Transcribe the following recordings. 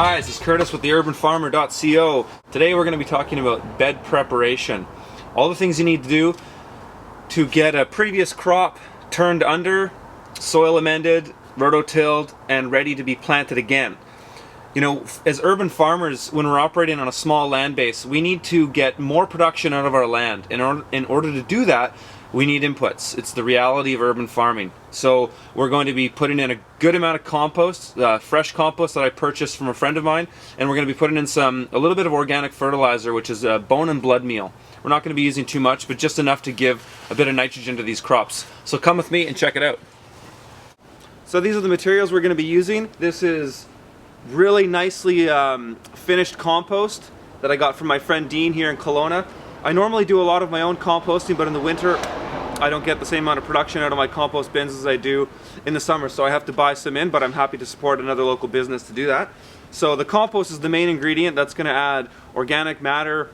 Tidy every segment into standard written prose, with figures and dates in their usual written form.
Hi, this is Curtis with the urbanfarmer.co. Today we're going to be talking about bed preparation. All the things you need to do to get a previous crop turned under, soil amended, rototilled, and ready to be planted again. You know, as urban farmers, when we're operating on a small land base, we need to get more production out of our land. In order to do that, we need inputs. It's the reality of urban farming. So we're going to be putting in a good amount of compost, fresh compost that I purchased from a friend of mine, and we're going to be putting in a little bit of organic fertilizer, which is bone and blood meal. We're not going to be using too much, but just enough to give a bit of nitrogen to these crops. So come with me and check it out. So these are the materials we're going to be using. This is really nicely finished compost that I got from my friend Dean here in Kelowna. I normally do a lot of my own composting, but in the winter I don't get the same amount of production out of my compost bins as I do in the summer, so I have to buy some in, but I'm happy to support another local business to do that. So the compost is the main ingredient that's going to add organic matter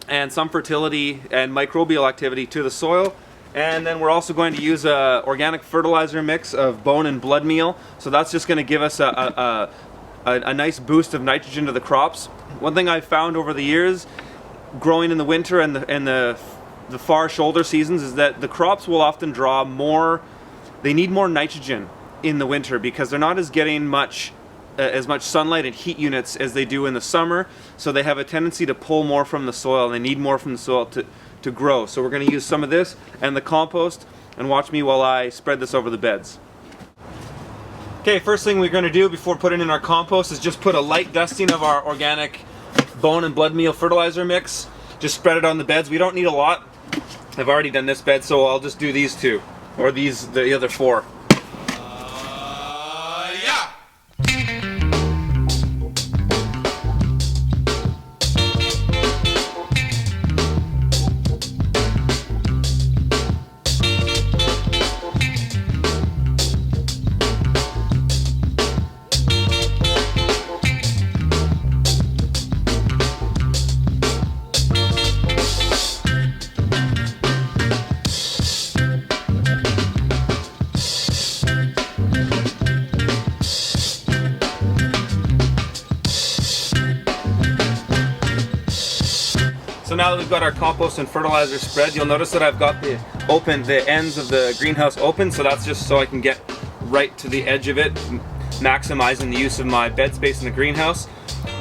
and some fertility and microbial activity to the soil. And then we're also going to use a organic fertilizer mix of bone and blood meal, so that's just going to give us a nice boost of nitrogen to the crops. One thing I've found over the years growing in the winter and the far shoulder seasons is that the crops will often draw more, they need more nitrogen in the winter because they're not getting as much sunlight and heat units as they do in the summer, so they have a tendency to pull more from the soil and they need more from the soil to grow. So we're going to use some of this and the compost, and watch me while I spread this over the beds. Okay, first thing we're going to do before putting in our compost is just put a light dusting of our organic bone and blood meal fertilizer mix. Just spread it on the beds. We don't need a lot. I've already done this bed, so I'll just do these two, or the other four. So now that we've got our compost and fertilizer spread, you'll notice that I've got the ends of the greenhouse open, so that's just so I can get right to the edge of it, maximizing the use of my bed space in the greenhouse.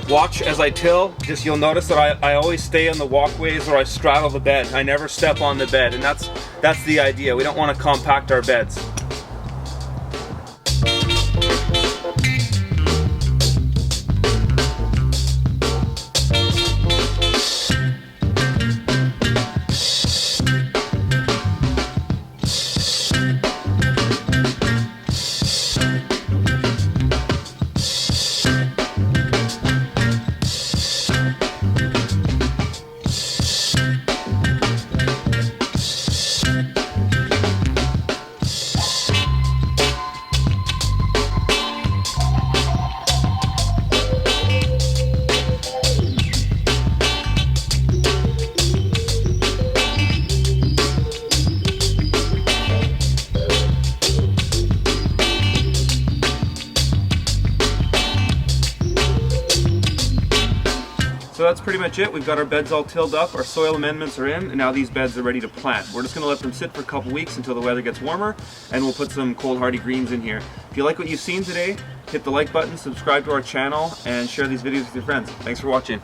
Watch as I till. Just you'll notice that I always stay on the walkways or I straddle the bed. I never step on the bed, and that's the idea. We don't want to compact our beds. So that's pretty much it. We've got our beds all tilled up, our soil amendments are in, and now these beds are ready to plant. We're just going to let them sit for a couple weeks until the weather gets warmer, and we'll put some cold hardy greens in here. If you like what you've seen today, hit the like button, subscribe to our channel, and share these videos with your friends. Thanks for watching.